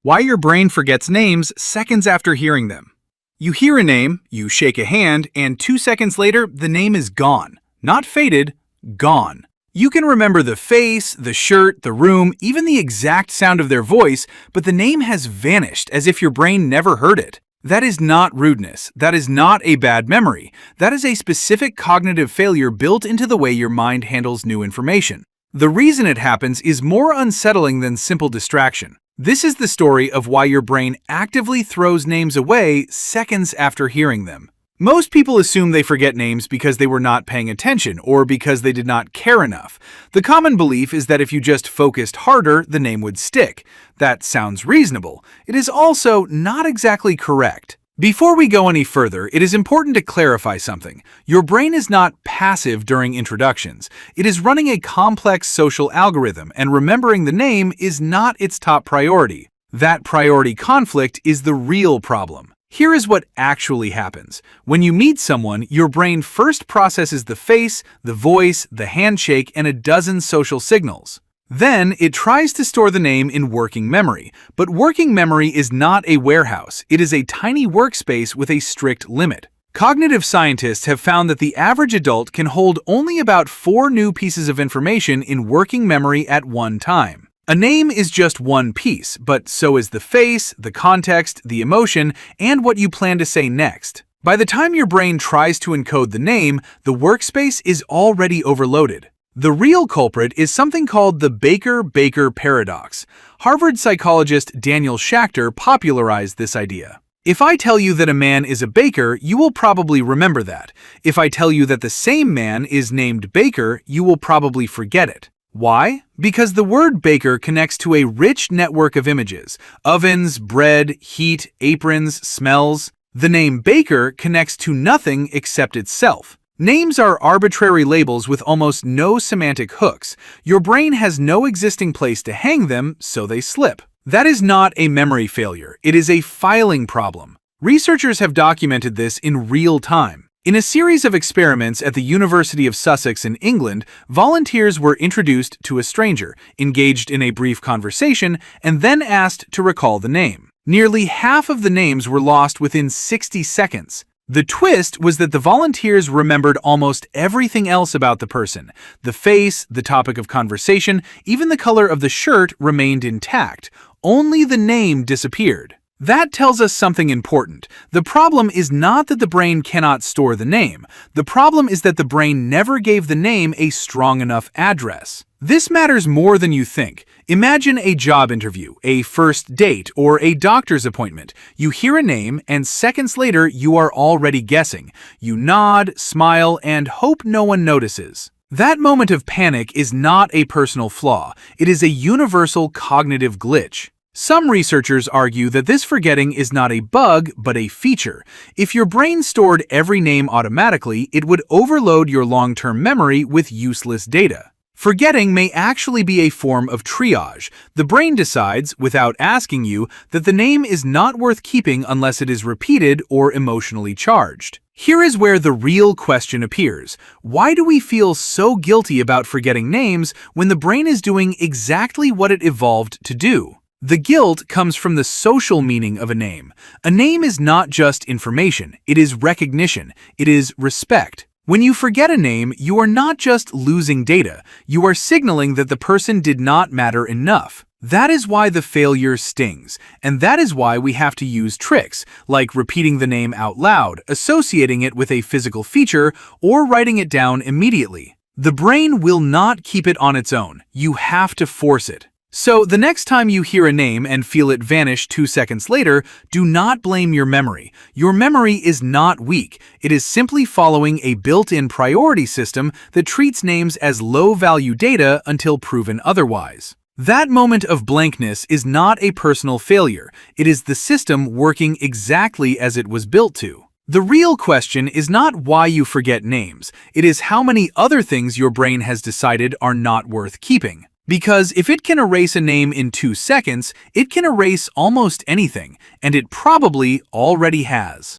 Why your brain forgets names seconds after hearing them. You hear a name, you shake a hand, and 2 seconds later, the name is gone. Not faded, gone. You can remember the face, the shirt, the room, even the exact sound of their voice, but the name has vanished as if your brain never heard it. That is not rudeness. That is not a bad memory. That is a specific cognitive failure built into the way your mind handles new information. The reason it happens is more unsettling than simple distraction. This is the story of why your brain actively throws names away seconds after hearing them. Most people assume they forget names because they were not paying attention or because they did not care enough. The common belief is that if you just focused harder, the name would stick. That sounds reasonable. It is also not exactly correct. Before we go any further, it is important to clarify something. Your brain is not passive during introductions. It is running a complex social algorithm, and remembering the name is not its top priority. That priority conflict is the real problem. Here is what actually happens. When you meet someone, your brain first processes the face, the voice, the handshake, and a dozen social signals. Then, it tries to store the name in working memory. But working memory is not a warehouse. It is a tiny workspace with a strict limit. Cognitive scientists have found that the average adult can hold only about 4 new pieces of information in working memory at one time. A name is just one piece, but so is the face, the context, the emotion, and what you plan to say next. By the time your brain tries to encode the name, the workspace is already overloaded. The real culprit is something called the Baker-Baker paradox. Harvard psychologist Daniel Schacter popularized this idea. If I tell you that a man is a baker, you will probably remember that. If I tell you that the same man is named Baker, you will probably forget it. Why? Because the word baker connects to a rich network of images: ovens, bread, heat, aprons, smells. The name Baker connects to nothing except itself. Names are arbitrary labels with almost no semantic hooks. Your brain has no existing place to hang them, so they slip. That is not a memory failure. It is a filing problem. Researchers have documented this in real time. In a series of experiments at the University of Sussex in England, volunteers were introduced to a stranger, engaged in a brief conversation, and then asked to recall the name. Nearly half of the names were lost within 60 seconds. The twist was that the volunteers remembered almost everything else about the person. The face, the topic of conversation, even the color of the shirt remained intact. Only the name disappeared. That tells us something important. The problem is not that the brain cannot store the name. The problem is that the brain never gave the name a strong enough address. This matters more than you think. Imagine a job interview, a first date, or a doctor's appointment. You hear a name, and seconds later, you are already guessing. You nod, smile, and hope no one notices. That moment of panic is not a personal flaw. It is a universal cognitive glitch. Some researchers argue that this forgetting is not a bug, but a feature. If your brain stored every name automatically, it would overload your long-term memory with useless data. Forgetting may actually be a form of triage. The brain decides, without asking you, that the name is not worth keeping unless it is repeated or emotionally charged. Here is where the real question appears. Why do we feel so guilty about forgetting names when the brain is doing exactly what it evolved to do? The guilt comes from the social meaning of a name. A name is not just information, it is recognition, it is respect. When you forget a name, you are not just losing data, you are signaling that the person did not matter enough. That is why the failure stings, and that is why we have to use tricks, like repeating the name out loud, associating it with a physical feature, or writing it down immediately. The brain will not keep it on its own. You have to force it. So, the next time you hear a name and feel it vanish 2 seconds later, do not blame your memory. Your memory is not weak. It is simply following a built-in priority system that treats names as low-value data until proven otherwise. That moment of blankness is not a personal failure. It is the system working exactly as it was built to. The real question is not why you forget names. It is how many other things your brain has decided are not worth keeping. Because if it can erase a name in 2 seconds, it can erase almost anything, and it probably already has.